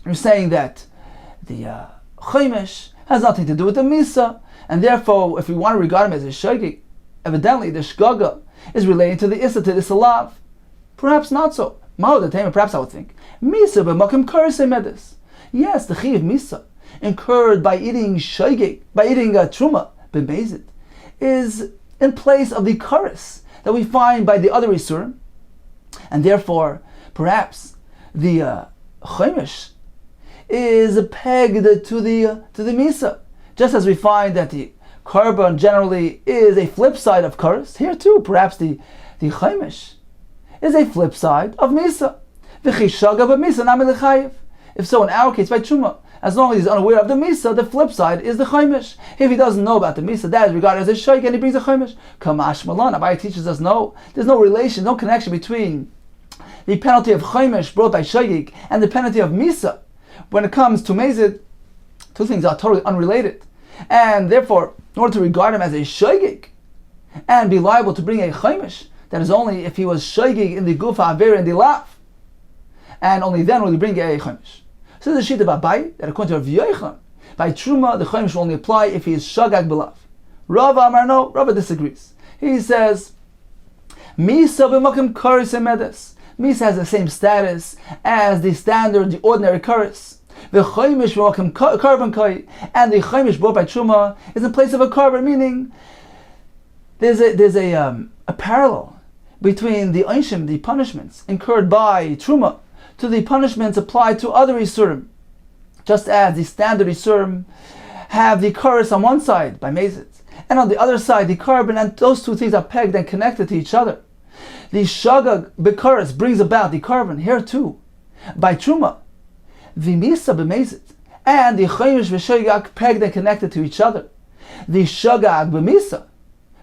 You're saying that the chaimish has nothing to do with the misa, and therefore, if we want to regard him as a shaygig, evidently the shgaga is related to the issa, to the salav. Perhaps not so. Perhaps I would think misa b'makim kares medis. Yes, the chiv misa incurred by eating shaygig, by eating truma b'mezid, is in place of the kares that we find by the other isurim, and therefore, perhaps the chaimish is pegged to the misa, just as we find that the korban generally is a flip side of kares. Here too, perhaps the chaimish is a flip side of misa. V'chishaga b'misa nami l'chayiv. If so, in our case, by truma, as long as he's unaware of the misa, the flip side is the chaimish. If he doesn't know about the misa, that is regarded as a shaykh, and he brings a chaimish. Kamash malan. Abai teaches us no, there's no relation, no connection between the penalty of chaimish brought by shaygig and the penalty of misa. When it comes to mezid, two things are totally unrelated, and therefore, in order to regard him as a shaygig and be liable to bring a chaimish, that is only if he was shaygig in the gufa avera and the lav, and only then will he bring a chaimish. So the sheet about Abai, that according to Rabbi Yochanan, by truma the chaimish will only apply if he is shagag b'lav. Rava Amar no, Rava disagrees. He says, Misa b'makim kares emedes. Misa has the same status as the standard, the ordinary kares. The chaimish b'makim korban kai, and the chaimish brought by truma is in place of a korban, meaning there's a parallel between the einshim, the punishments incurred by truma, to the punishments applied to other isurim. Just as the standard isurim have the kares on one side by mezid, and on the other side the korban, and those two things are pegged and connected to each other. The shagag b'kares brings about the korban here too by truma. The misa b'mezid and the chaimish v'shagag pegged and connected to each other. The shagag b'misa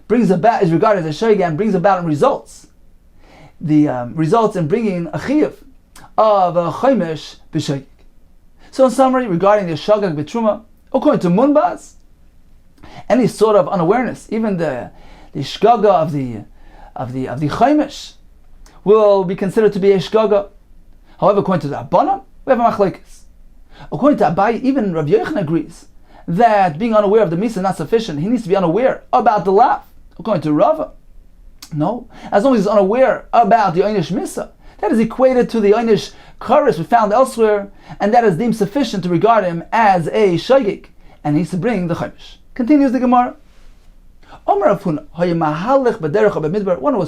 brings about, is regarded as a shagag, and brings about and results in bringing a chiyuv of a chaimish b'shagag. So in summary, regarding the shagag b'truma, according to Munbaz, any sort of unawareness, even the shgaga of the chaimish, will be considered to be a shgaga. However, according to the Abbanan, we have a machlekes. According to Abai, even Rabbi Yochanan agrees that being unaware of the misa is not sufficient. He needs to be unaware about the lav. According to Rava, no. As long as he's unaware about the einish misa, that is equated to the einish kares we found elsewhere, and that is deemed sufficient to regard him as a shaygig, and he needs to bring the chaimish. Continues the Gemara. One was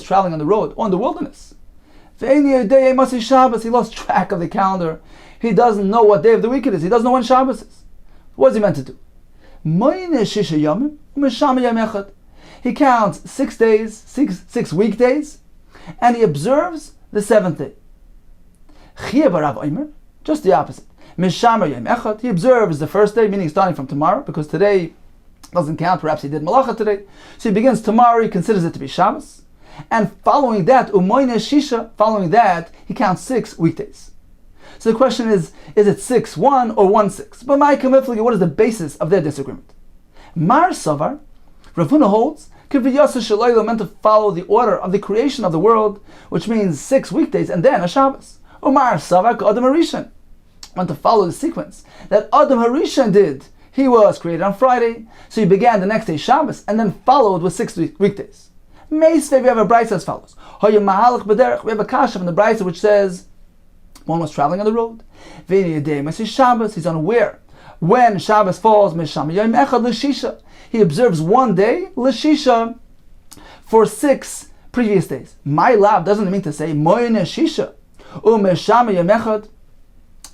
traveling on the road or in the wilderness. He lost track of the calendar. He doesn't know what day of the week it is. He doesn't know when Shabbos is. What is he meant to do? He counts 6 days, 6 weekdays, and he observes the seventh day. Chiyah barav omer, just the opposite. Mishamer yom echad, he observes the first day, meaning starting from tomorrow, because today doesn't count, perhaps he did malacha today. So he begins tomorrow, he considers it to be Shabbos. And following that, umoyne shisha, following that, he counts 6 weekdays. So the question is it 6-1 or 1-6? But my kamiflagi, what is the basis of their disagreement? Mar Savar, Rav Huna holds, Kiviyasa Shalayla meant to follow the order of the creation of the world, which means 6 weekdays and then a Shabbos. Umar Savar Adam Harishan meant to follow the sequence that Adam Harishan did. He was created on Friday, so he began the next day Shabbos and then followed with 6 weekdays. Meisvei, we have a brayso as follows. Hoya Mahalach B'derech, we have a kasha from the brayso which says one was traveling on the road. V'nei yedei Masi Shabbos, he's unaware when Shabbos falls. Misham Yom Echad L'Shisha, he observes one day L'Shisha for 6 previous days. My lab doesn't mean to say Moyne Shisha U'Misham Yom Echad.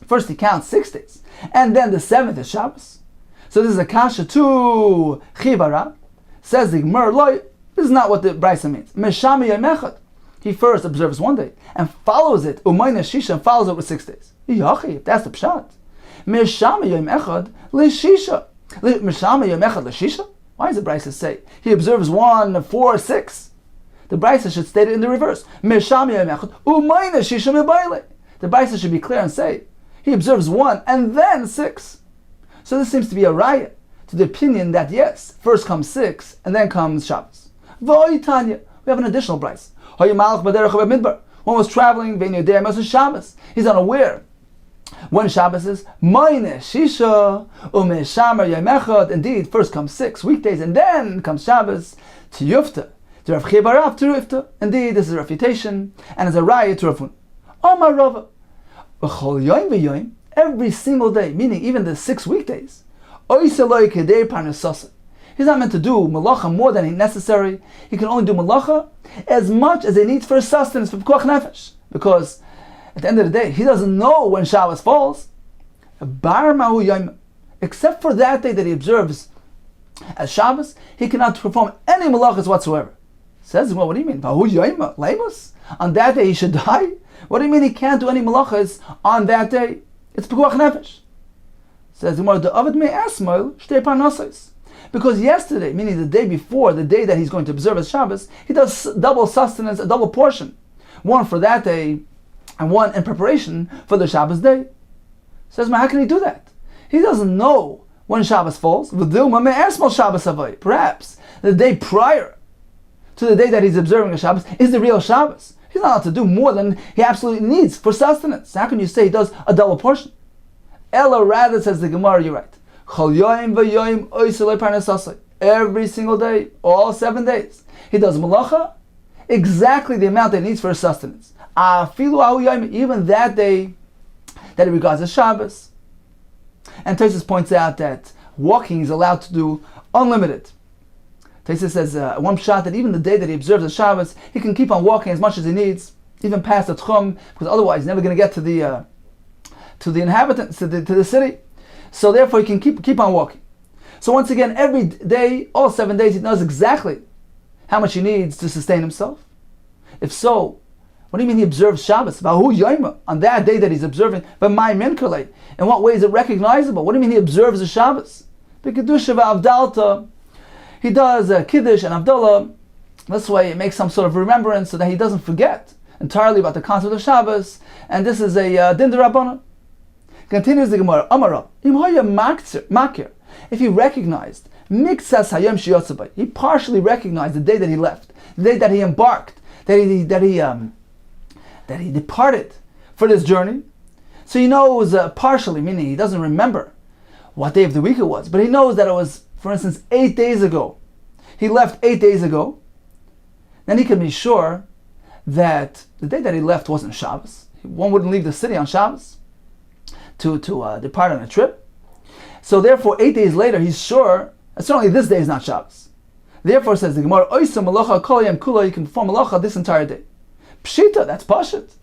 First he counts 6 days, and then the 7th is Shabbos. So this is a kasha to Chibara. Says the Gemara, Loi, this is not what the brayso means. Meshami yom echad. He first observes one day and follows it, umayna shisha, and follows it with 6 days. Yachi, if that's the pshat. Meshami yom echad l'shisha. Meshami yom echad l'shisha? Why does the brayso say he observes 1, 4, 6? The brayso should state it in the reverse. Meshami yom echad umayna shisha mebayle. The brayso should be clear and say he observes 1 and then 6. So this seems to be a raya to the opinion that yes, first comes 6 and then comes Shabbos. V'oitanya, we have an additional brayso. One was traveling, Shabbos. He's unaware when Shabbos is. Indeed, first comes 6 weekdays and then comes Shabbos. Tiyufta, to Rav Chibarav to Rifta. Indeed, this is a refutation and is a raya to Rav Huna. Amar Rava, v'chol yoyim v'yoyim, every single day, meaning even the 6 weekdays. He's not meant to do malacha more than necessary. He can only do malacha as much as he needs for his sustenance, for pikuach nefesh. Because at the end of the day, he doesn't know when Shabbos falls. Except for that day that he observes as Shabbos, he cannot perform any malachas whatsoever. Says, well, what do you mean? On that day he should die? What do you mean he can't do any malachas on that day? It's pikuach nefesh. Says the Ovid may asmoil shtei parnasos. Because yesterday, meaning the day before, the day that he's going to observe as Shabbos, he does double sustenance, a double portion. One for that day, and one in preparation for the Shabbos day. Says, how can he do that? He doesn't know when Shabbos falls. Perhaps the day prior to the day that he's observing a Shabbos is the real Shabbos. He's not allowed to do more than he absolutely needs for sustenance. How can you say he does a double portion? Ella rather, says the Gemara, you're right. Every single day, all 7 days, he does malacha exactly the amount that he needs for his sustenance. Even that day that he regards as Shabbos. And Tosfos points out that walking is allowed to do unlimited. Tosfos says one shot that even the day that he observes the Shabbos, he can keep on walking as much as he needs, even past the Tchum, because otherwise he's never going to get to the inhabitants, to the city. So therefore he can keep on walking. So once again, every day, all 7 days, he knows exactly how much he needs to sustain himself. If so, what do you mean he observes Shabbos? On that day that he's observing, in what way is it recognizable? What do you mean he observes the Shabbos? He does Kiddush and Avdallah. This way it makes some sort of remembrance so that he doesn't forget entirely about the concept of Shabbos. And this is a din d'Rabbanan. Continues the Gemara, Amara, if he recognized, he partially recognized the day that he left, the day that he embarked, that he departed for this journey. So he knows partially, meaning he doesn't remember what day of the week it was, but he knows that it was, for instance, 8 days ago. He left 8 days ago. Then he can be sure that the day that he left wasn't Shabbos. One wouldn't leave the city on Shabbos to depart on a trip. So therefore, 8 days later, he's sure that certainly this day is not Shabbos. Therefore, says the Gemara, Oisa malacha kol yom kula, you can perform malacha this entire day. Pshita, that's pashut.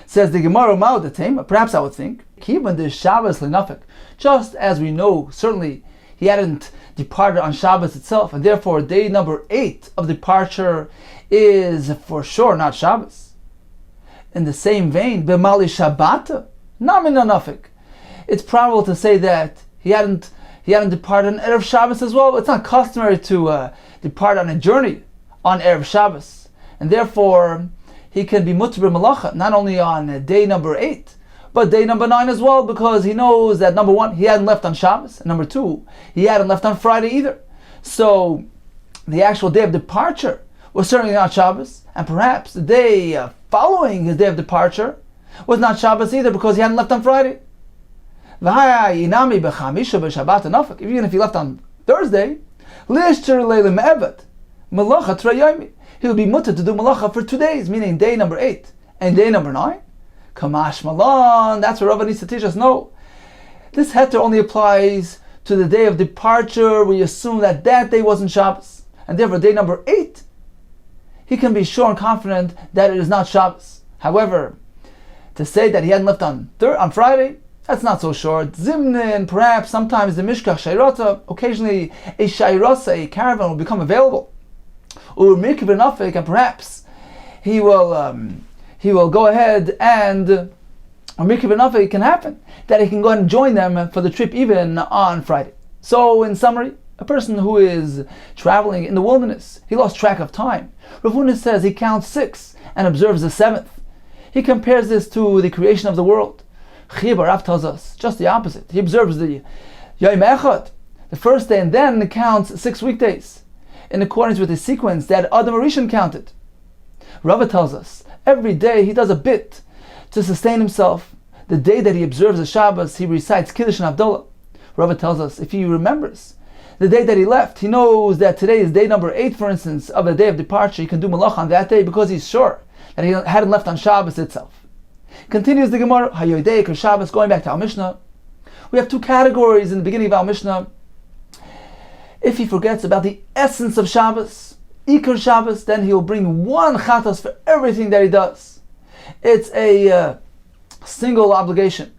Says the Gemara, Mao the Tema, perhaps I would think, Kivan the Shabbos lenafik, just as we know, certainly he hadn't departed on Shabbos itself, and therefore day number 8 of departure is for sure not Shabbos. in the same vein, b'mali Shabbat, namin anafik. It's probable to say that he hadn't departed on Erev Shabbos as well. It's not customary to depart on a journey on Erev Shabbos, and therefore he can be mutter b'malacha not only on day number 8, but day number 9 as well, because he knows that number 1, he hadn't left on Shabbos, and number 2, he hadn't left on Friday either. So the actual day of departure was certainly not Shabbos, and perhaps the day following his day of departure was not Shabbos either, because he hadn't left on Friday. Even if he left on Thursday, he will be mutter to do malacha for 2 days, meaning day number 8 and day number 9. Kamash malan, that's what Rava needs to teach us. No, this heter only applies to the day of departure. We assume that day wasn't Shabbos, and therefore day number 8, he can be sure and confident that it is not Shabbos. However, to say that he hadn't left on Friday, that's not so sure. Zimnin, perhaps sometimes the Mishkach Shairata, occasionally a Shairasa, a caravan will become available. Or Mikveh Nafik, and perhaps he will go ahead and Mikveh Nafik can happen, that he can go ahead and join them for the trip even on Friday. So in summary, a person who is traveling in the wilderness, he lost track of time. Rav Huna says he counts 6 and observes the 7th. He compares this to the creation of the world. Chiya bar Rav tells us just the opposite. He observes the Yom Echad, the first day, and then counts 6 weekdays, in accordance with the sequence that Adam Rishon counted. Rava tells us every day he does a bit to sustain himself. The day that he observes the Shabbos, he recites Kiddush and Havdalah. Rava tells us if he remembers the day that he left, he knows that today is day number 8, for instance, of the day of departure. He can do malach on that day because he's sure that he hadn't left on Shabbos itself. Continues the Gemara, Hayodeik or Shabbos, going back to our Mishnah. We have 2 categories in the beginning of our Mishnah. If he forgets about the essence of Shabbos, Iker Shabbos, then he'll bring 1 chatas for everything that he does. It's a single obligation.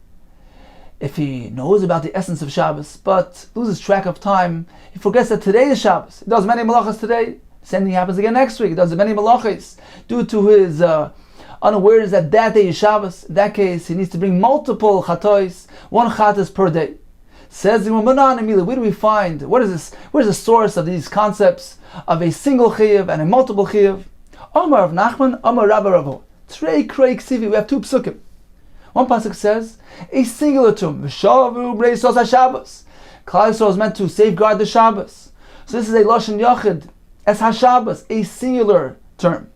If he knows about the essence of Shabbos, but loses track of time, he forgets that today is Shabbos. He does many malachas today. Same thing happens again next week. He does many malachas due to his unawareness that day is Shabbos. In that case, he needs to bring multiple chatois, 1 chatas per day. Says the Gemara, where do we find, what is this? Where's the source of these concepts of a single chiyuv and a multiple chiyuv? Omar of Nachman, Omar Rabba Ravo. Trei Krei Ksivi, we have 2 psukim. One pasuk says, a singular term, V'shavu b'nei Yisrael HaShabbos. Klal Yisrael is meant to safeguard the Shabbos. So this is a Lashon Yachid, as HaShabbos, a singular term.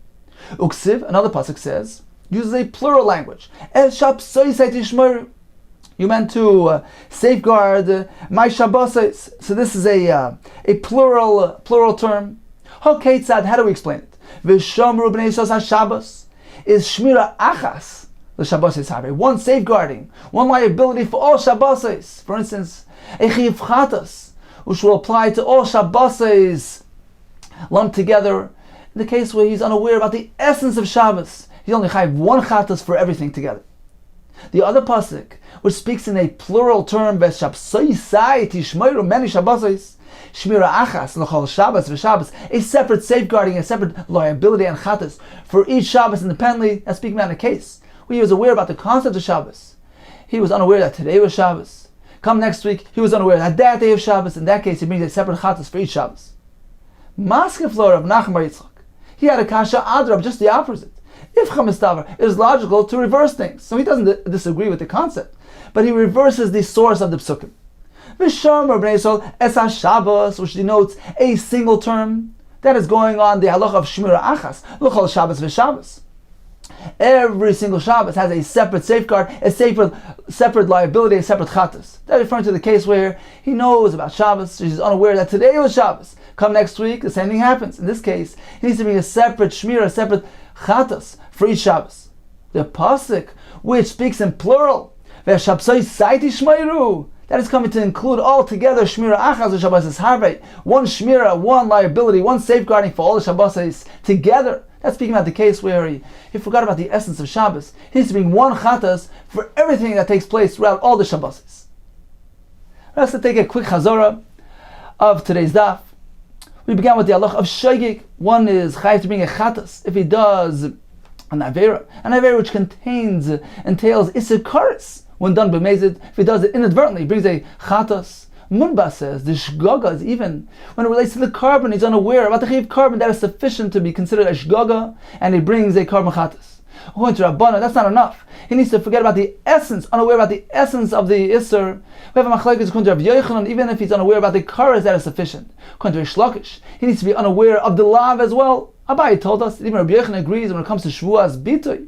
Uksiv, another pasuk says, uses a plural language. Es Shabsoi Tishmeru. You meant to safeguard my Shabbos. So this is a plural term. Hakeitzad, how do we explain it? V'shamru b'nei Yisrael HaShabbos is Shmira Achas. The Shabbos is Harvey. 1 safeguarding, 1 liability for all Shabbos. For instance, a Chiyuv Chatas, which will apply to all Shabbos lumped together. In the case where he's unaware about the essence of Shabbos, he only chayiv 1 Chatas for everything together. The other pasuk, which speaks in a plural term, many Shabbos, Shmira Achas, l'chol Shabbos v'Shabbos, a separate safeguarding, a separate liability and Chatas for each Shabbos independently. That's speaking about a case where he was aware about the concept of Shabbos. He was unaware that today was Shabbos. Come next week, he was unaware that day of Shabbos. In that case, he brings a separate Chatas for each Shabbos. Maske floor of Nachman bar Yitzchak, he had a kasha adrab, just the opposite. If Chamistavar, it is logical to reverse things. So he doesn't disagree with the concept, but he reverses the source of the psukim. V'shamar b'nei Yisrael es HaShabbos, which denotes a single term that is going on the halacha of Shmira Achas, l'chol Shabbos v'Shabbos. Every single Shabbos has a separate safeguard, a separate liability, a separate chatas. That's referring to the case where he knows about Shabbos, so he's unaware that today was Shabbos. Come next week, the same thing happens. In this case, he needs to bring a separate shmira, a separate chatas for each Shabbos. The pasuk, which speaks in plural, that is coming to include all together shmira achas Shabbos is harvei. 1 shmira, 1 liability, 1 safeguarding for all the Shabbos together. That's speaking about the case where he forgot about the essence of Shabbos. He needs to bring 1 chatas for everything that takes place throughout all the Shabbos. Let's take a quick chazorah of today's daf. We began with the halach of shogeg. One is chayav to bring a chatas if he does an Avera which entails Isikaris, when done b'mezid. If he does it inadvertently, he brings a Chatos. Munba says the shgaga is even when it relates to the carbon, he's unaware about the chiv carbon that is sufficient to be considered a shgaga, and he brings a carbon chatas. According to Rabbana, that's not enough. He needs to forget about the essence, unaware about the essence of the Isser. We have a machlekes according to Rav Yochanan, even if he's unaware about the karas, that is sufficient. According to Rish Lakish, he needs to be unaware of the lav as well. Abai told us that even Rav Yochanan agrees when it comes to shvu'ah's bitoy.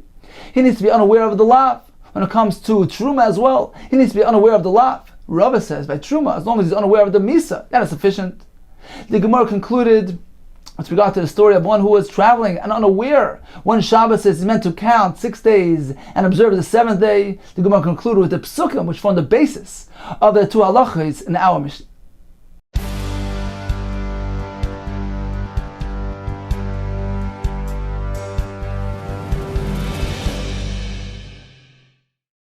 He needs to be unaware of the lav. When it comes to truma as well, he needs to be unaware of the lav. Rava says by truma, as long as he's unaware of the misa, that is sufficient. The Gemara concluded with regard to the story of one who was traveling and unaware. One Shabbos is meant to count 6 days and observe the 7th day. The Gemara concluded with the psukim, which form the basis of the two halachas in our Mishnah.